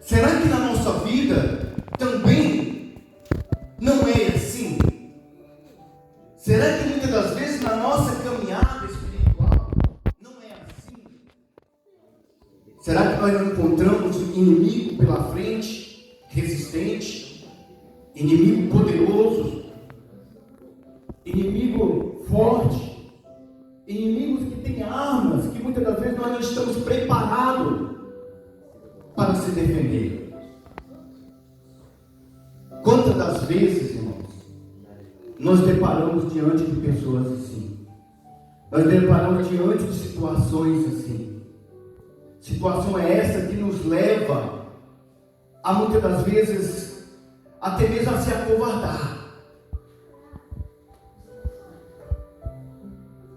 Será que na nossa vida também não é assim? Será que muitas das vezes na nossa caminhada espiritual não é assim? Será que nós não encontramos um inimigo pela frente, resistente, inimigo poderoso, inimigo forte, inimigos que têm armas, que muitas das vezes nós não estamos preparados para se defender? Quantas das vezes, irmãos, nós deparamos diante de pessoas assim? Nós deparamos diante de situações assim. Situação é essa que nos leva a muitas das vezes até mesmo a se acovardar.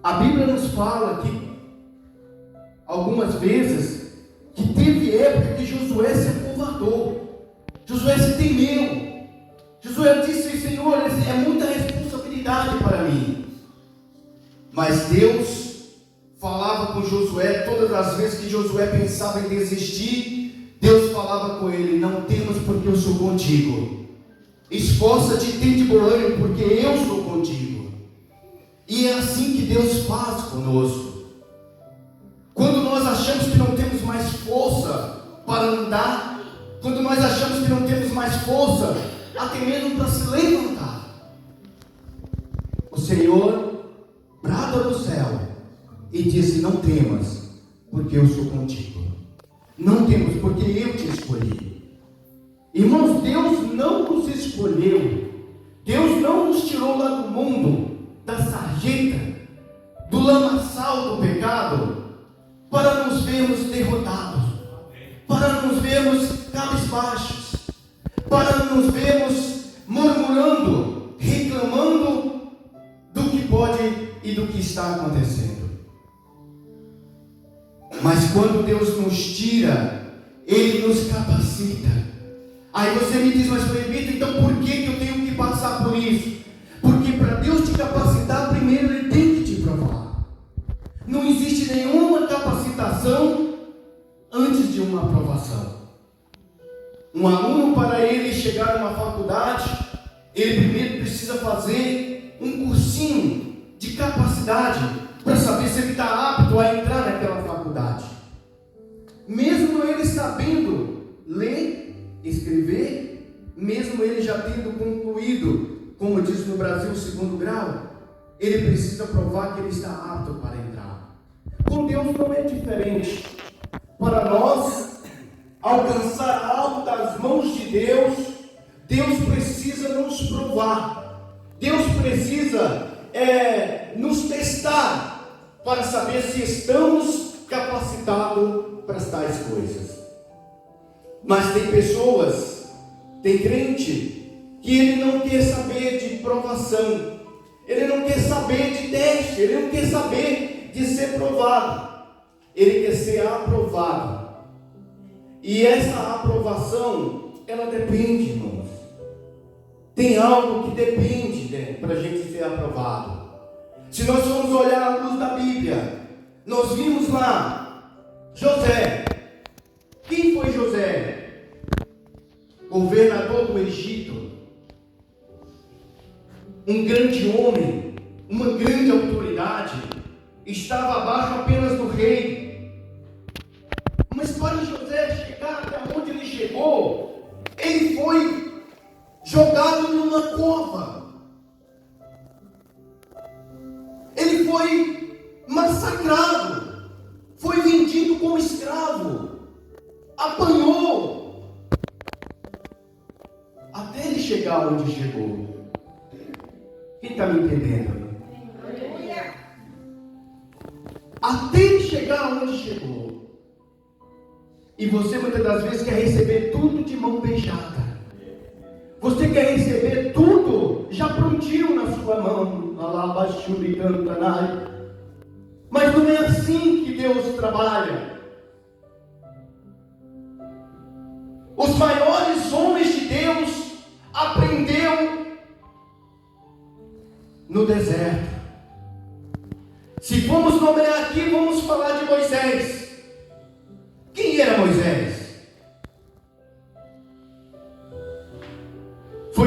A Bíblia nos fala que algumas vezes que teve época que Josué se acovardou, Josué se temeu. Josué disse: Senhor, é muita responsabilidade para mim. Mas Deus falava com Josué todas as vezes que Josué pensava em desistir. Deus falava com ele: não temas, porque eu sou contigo. Esforça-te e tende bom ânimo, porque eu sou contigo. E é assim que Deus faz conosco. Quando nós achamos que não temos mais força para andar, quando nós achamos que não temos mais força até mesmo para se levantar, o Senhor brada do céu e disse: não temas, porque eu sou contigo. Não temas, porque eu te escolhi. Irmãos, Deus não nos escolheu, Deus não nos tirou lá do mundo, da sarjeta, do lamaçal do pecado, para nos vermos derrotados, para nos vermos cabisbaixos, para nos vermos murmurando, reclamando do que pode e do que está acontecendo. Mas quando Deus nos tira, Ele nos capacita. Aí você me diz: mas presbítero, então por que eu tenho que passar por isso? Porque para Deus te capacitar, primeiro Ele tem que te provar. Não existe nenhuma capacitação antes de uma aprovação. Um aluno, para ele chegar a uma faculdade, ele primeiro precisa fazer um cursinho de capacidade para saber se ele está apto a entrar naquela faculdade. Mesmo ele sabendo ler, escrever, mesmo ele já tendo concluído, como diz no Brasil, o 2º grau, ele precisa provar que ele está apto para entrar. Com Deus não é diferente. Para nós alcançar algo das mãos de Deus, Deus precisa nos provar. Deus precisa nos testar para saber se estamos capacitados para tais coisas. Mas tem pessoas, tem crente, que ele não quer saber de provação, ele não quer saber de teste, ele não quer saber de ser provado, ele quer ser aprovado. E essa aprovação, ela depende, irmãos. Tem algo que depende, para a gente ser aprovado. Se nós formos olhar à luz da Bíblia, nós vimos lá José. Quem foi José? Governador do Egito. Um grande homem, uma grande autoridade, estava abaixo apenas do rei. Mas para José chegar até onde ele chegou, ele foi jogado numa cova. Ele foi massacrado, foi vendido como escravo, apanhou, até ele chegar onde chegou. Quem está me entendendo? Até ele chegar onde chegou. E você muitas das vezes quer receber tudo de mão beijada. Você quer receber tudo já prontinho na sua mão. Mas não é assim que Deus trabalha. Os maiores homens de Deus aprenderam no deserto. Se formos nomear aqui, vamos falar de Moisés. Quem era Moisés?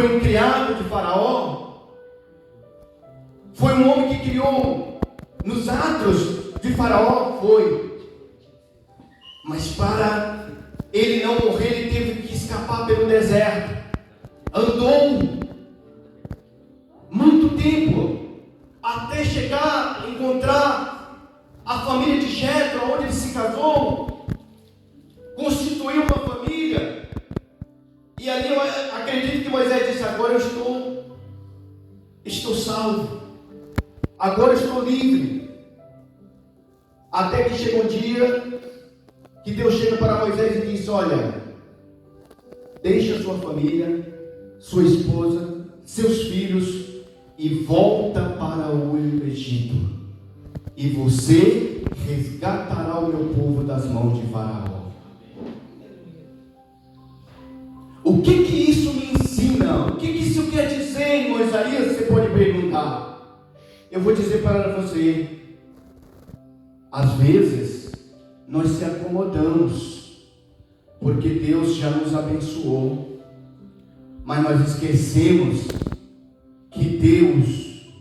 Foi um criado de Faraó? Foi um homem que criou nos atos de Faraó? Foi. Mas para ele não morrer, ele teve que escapar pelo deserto. Andou muito tempo até chegar, encontrar a família de Jetro, onde ele se casou, constituiu uma família. E ali eu acredito que Moisés disse: agora eu estou salvo, agora eu estou livre. Até que chega um dia que Deus chega para Moisés e diz: olha, deixa sua família, sua esposa, seus filhos e volta para o Egito, e você resgatará o meu povo das mãos de Faraó. O que isso me ensina? O que isso quer dizer, irmão Isaías? Você pode perguntar. Eu vou dizer para você: às vezes nós se acomodamos porque Deus já nos abençoou, mas nós esquecemos que Deus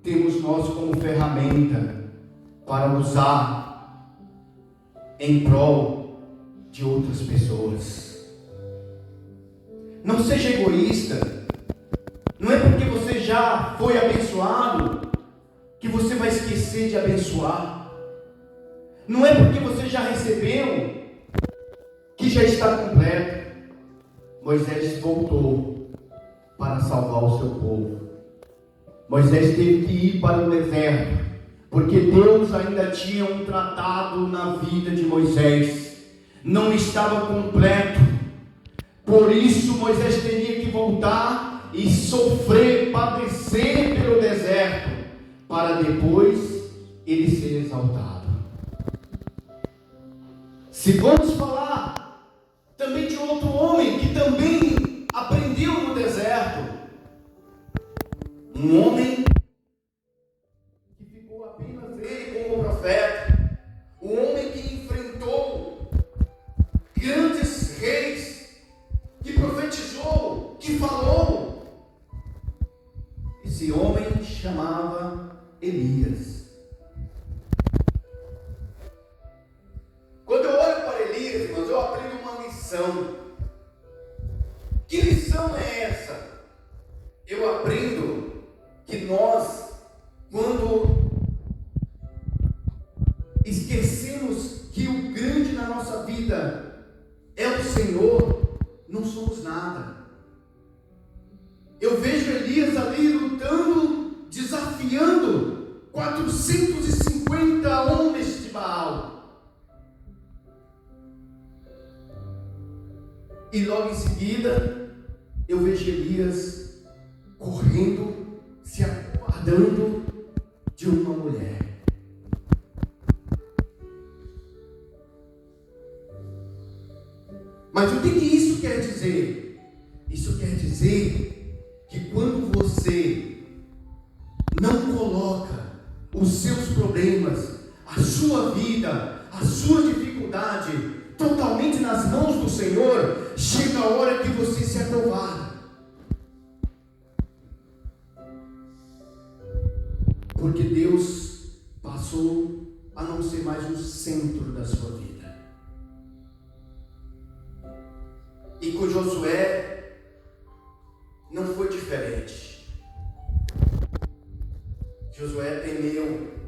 temos nós como ferramenta para usar em prol de outras pessoas. Não seja egoísta. Não é porque você já foi abençoado que você vai esquecer de abençoar. Não é porque você já recebeu que já está completo. Moisés voltou para salvar o seu povo. Moisés teve que ir para o deserto, porque Deus ainda tinha um tratado na vida de Moisés. Não estava completo. Por isso Moisés teria que voltar e sofrer, padecer pelo deserto, para depois ele ser exaltado. Se vamos falar também de outro homem que também aprendeu no deserto, um homem que ficou apenas ele como profeta, um homem que enfrentou grandes reis, que profetizou, que falou. Esse homem chamava Elias. Quando eu olho para Elias, irmãos, eu aprendo uma lição. Que lição é essa? Eu aprendo que nós, quando esquecemos que o grande na nossa vida é o Senhor, não somos nada. Eu vejo Elias ali lutando, desafiando 450 homens de Baal. E logo em seguida, eu vejo Elias correndo, se acovardando de uma mulher. Mas o que isso quer dizer? Isso quer dizer que quando você não coloca os seus problemas, a sua vida, a sua dificuldade totalmente nas mãos do Senhor, chega a hora que você se acovarda. Porque Deus passou a não ser mais o centro da sua vida. E com Josué não foi diferente. Josué temeu.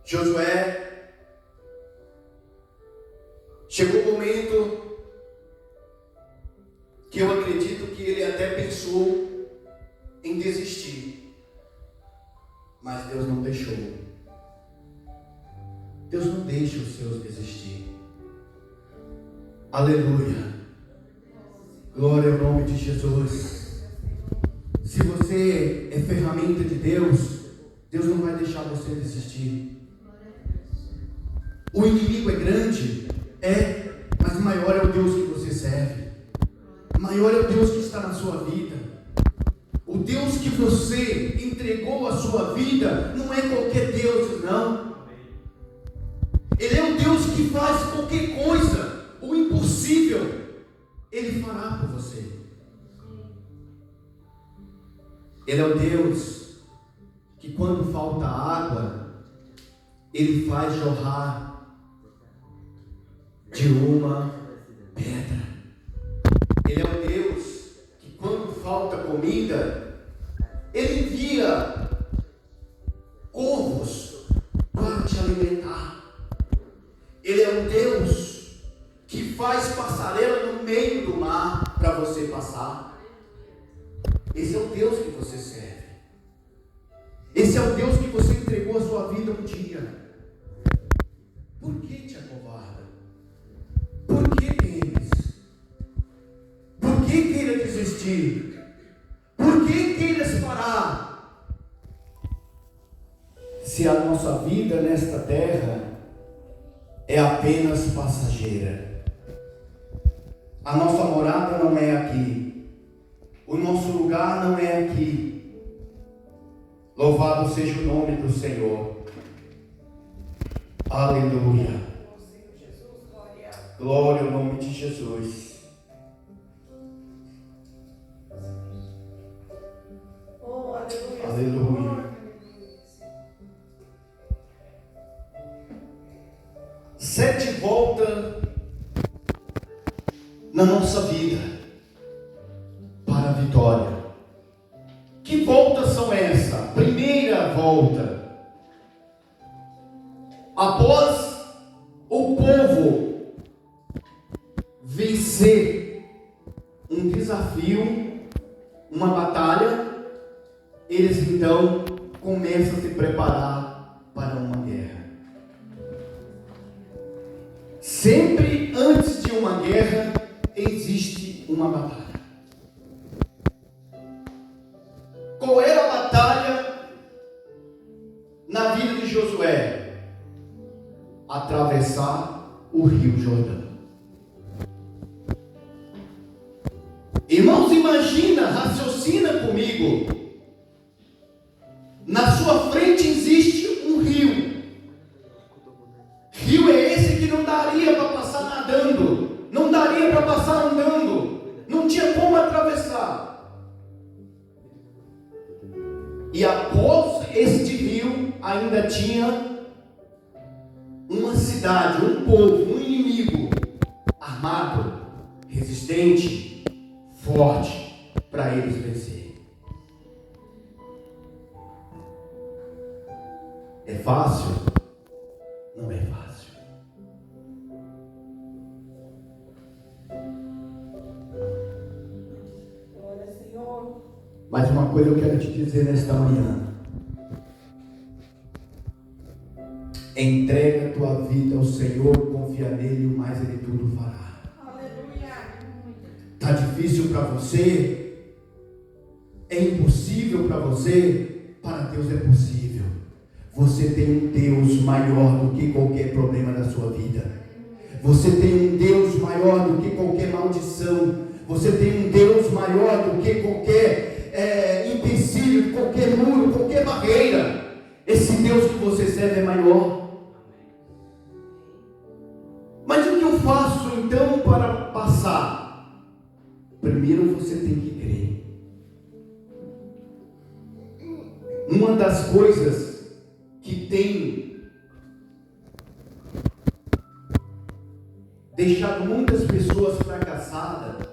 Josué chegou o momento que eu acredito que ele até pensou em desistir, mas Deus não deixou. Deus não deixa os seus desistir. Aleluia. Glória ao nome de Jesus. Se você é ferramenta de Deus, Deus não vai deixar você desistir. O inimigo é grande, mas maior é o Deus que você serve. Maior é o Deus que está na sua vida. O Deus que você entregou a sua vida não é qualquer Deus, não. Ele é um Deus que faz qualquer coisa, o impossível impossível, Ele fará por você. Ele é o Deus que quando falta água, Ele faz jorrar de uma pedra. Ele é o Deus que quando falta comida, Ele envia corvos para te alimentar. Ele é um Deus que faz passarela no meio do mar para você passar. Esse é o Deus que você serve. Esse é o Deus que você entregou a sua vida um dia. Por que te acovarda? Por que temes? Por que queira desistir? Por que queiras parar? Se a nossa vida nesta terra é apenas passageira, a nossa morada não é aqui, o nosso lugar não é aqui. Louvado seja o nome do Senhor. Aleluia. Glória ao nome de Jesus. Oh, aleluia. Aleluia. Sete voltas na nossa vida para a vitória. Que voltas são essas? Primeira volta, após o povo vencer um desafio, uma batalha, eles então começam a se preparar para uma guerra. Sempre antes de uma guerra existe uma batalha. Qual era a batalha na vida de Josué? Atravessar o rio Jordão. Irmãos, imagina, raciocina comigo. Na sua frente existe um rio. Rio é esse que não daria para passar nadando, não daria para passar andando, não tinha como atravessar. E após este rio ainda tinha uma cidade, um povo, um inimigo armado, resistente, forte, para eles vencer. É fácil? Não é fácil. Glória, Senhor. Mas uma coisa eu quero te dizer nesta manhã: entrega a tua vida ao Senhor, confia nele, o mais ele tudo fará. Aleluia. Está difícil para você? É impossível para você? Para Deus é possível. Você tem um Deus maior do que qualquer problema da sua vida. Você tem um Deus maior do que qualquer maldição. Você tem um Deus maior do que qualquer empecilho, qualquer muro, qualquer barreira. Esse Deus que você serve é maior. Mas o que eu faço então para passar? Primeiro você tem que crer. Uma das coisas que tem deixado muitas pessoas fracassadas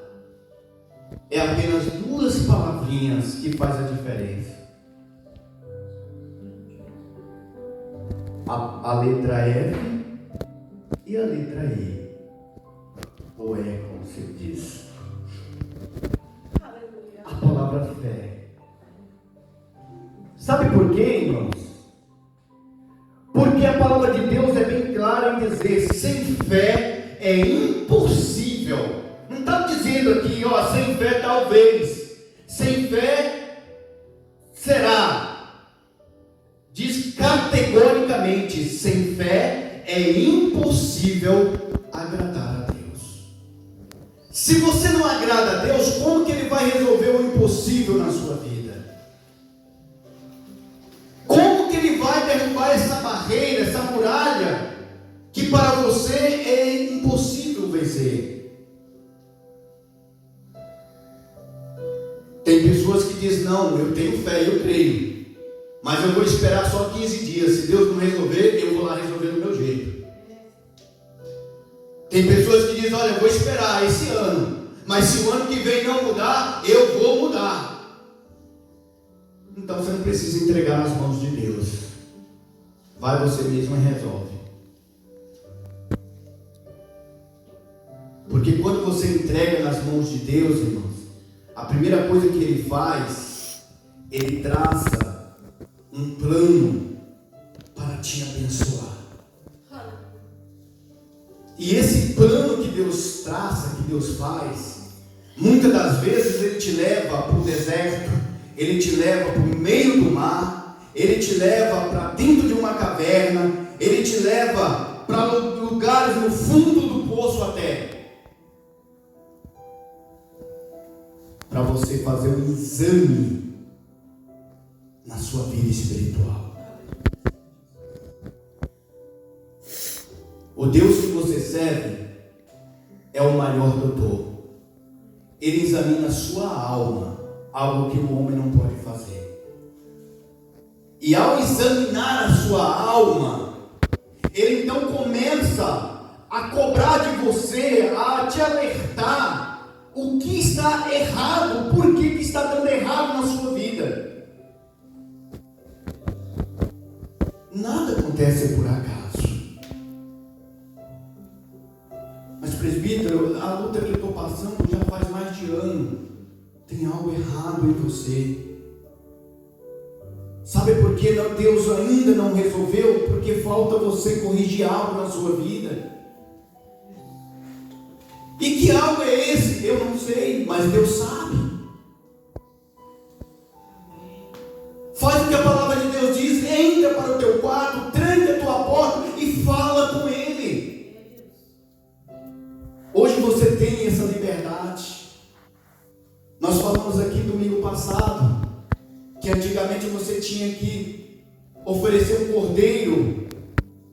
é apenas duas palavrinhas que faz a diferença. A letra F e a letra E. Ou é como se diz. Aleluia. A palavra fé. Sabe por quê, irmãos? Porque a palavra de Deus é bem clara em dizer: sem fé é impossível. Não está dizendo aqui, sem fé talvez, sem fé será. Diz categoricamente: sem fé é impossível agradar a Deus. Se você não agrada a Deus, como que Ele vai resolver o impossível na sua vida? Como que Ele vai derrubar essa barreira, essa muralha, que para você é impossível vencer? não, eu tenho fé, eu creio, mas eu vou esperar só 15 dias, se Deus não resolver, eu vou lá resolver do meu jeito. Tem pessoas que dizem, olha, eu vou esperar esse ano, mas se o ano que vem não mudar, eu vou mudar. Então você não precisa entregar nas mãos de Deus, vai você mesmo e resolve. Porque quando você entrega nas mãos de Deus, irmãos, a primeira coisa que Ele faz, Ele traça um plano para te abençoar. E esse plano que Deus traça, que Deus faz, muitas das vezes Ele te leva para o deserto, Ele te leva para o meio do mar, Ele te leva para dentro de uma caverna, Ele te leva para lugares no fundo do poço até, para você fazer um exame na sua vida espiritual. O Deus que você serve é o maior doutor. Ele examina a sua alma, algo que o homem não pode fazer. E ao examinar a sua alma, ele então começa a cobrar de você, a te alertar o que está errado, por que está dando errado na sua vida. Nada acontece por acaso. Mas presbítero, a luta que eu estou passando já faz mais de ano. Tem algo errado em você. Sabe por que Deus ainda não resolveu? Porque falta você corrigir algo na sua vida. E que algo é esse? Eu não sei, mas Deus sabe. Faz o que a palavra de Deus diz, entra para o teu quarto, tranca a tua porta e fala com Ele. Hoje você tem essa liberdade. Nós falamos aqui domingo passado que antigamente você tinha que oferecer um cordeiro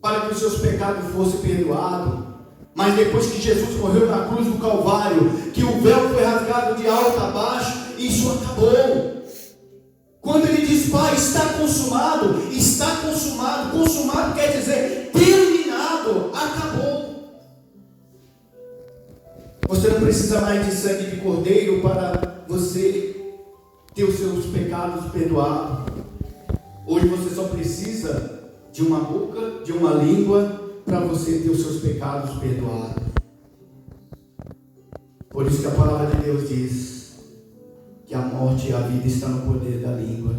para que os seus pecados fossem perdoados. Mas depois que Jesus morreu na cruz do Calvário, que o véu foi rasgado de alto a baixo, isso acabou. Quando ele diz, Pai, está consumado, consumado quer dizer terminado, acabou. Você não precisa mais de sangue de cordeiro para você ter os seus pecados perdoados. Hoje você só precisa de uma boca, de uma língua, para você ter os seus pecados perdoados. Por isso que a palavra de Deus diz que a morte e a vida estão no poder da língua.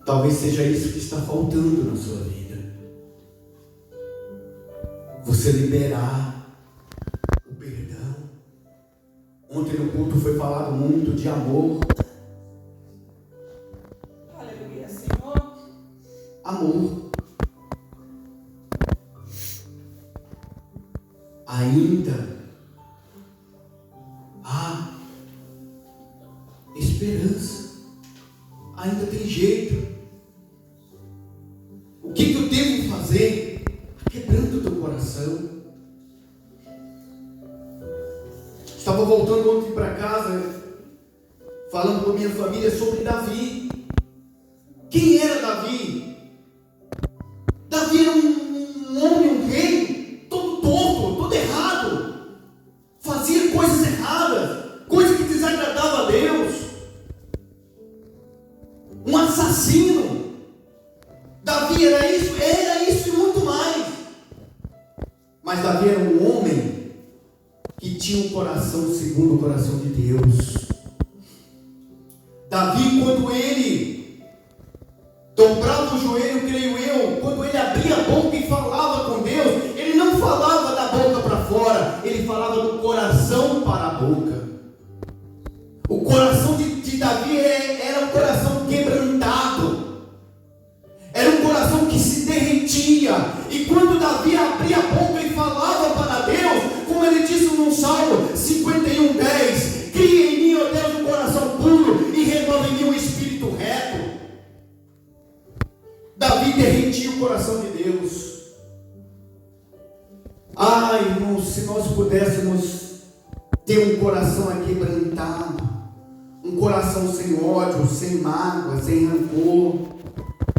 Talvez seja isso que está faltando na sua vida. Você liberar o perdão. Ontem no culto foi falado muito de amor. Aleluia, Senhor. Amor. Ainda há esperança. Ainda tem jeito. O que eu devo fazer? Quebrando o teu coração. Estava voltando ontem para casa, falando com a minha família sobre Davi. Quem era Davi? Davi era um homem, um rei, todo torto, todo errado. Fazia coisas erradas, coisas que desagradavam a Deus. Um assassino. Davi era isso e muito mais. Mas Davi era um homem que tinha um coração segundo o coração de Deus. Davi, quando ele dobrava o joelho, creio eu, quando ele abria a boca e falava com Deus, ele não falava da boca para fora, ele falava do coração para a boca. O coração de Davi era um coração quebrantado. Era um coração que se derretia. E quando Davi abria a boca e falava para Deus, como ele disse no Salmo 51:10, cria em mim, ó Deus, um coração puro e renova em mim um espírito reto. Davi derretia o coração de Deus. Ai, irmãos, se nós pudéssemos ter um coração aquebrantado, um coração sem ódio, sem mágoa, sem rancor.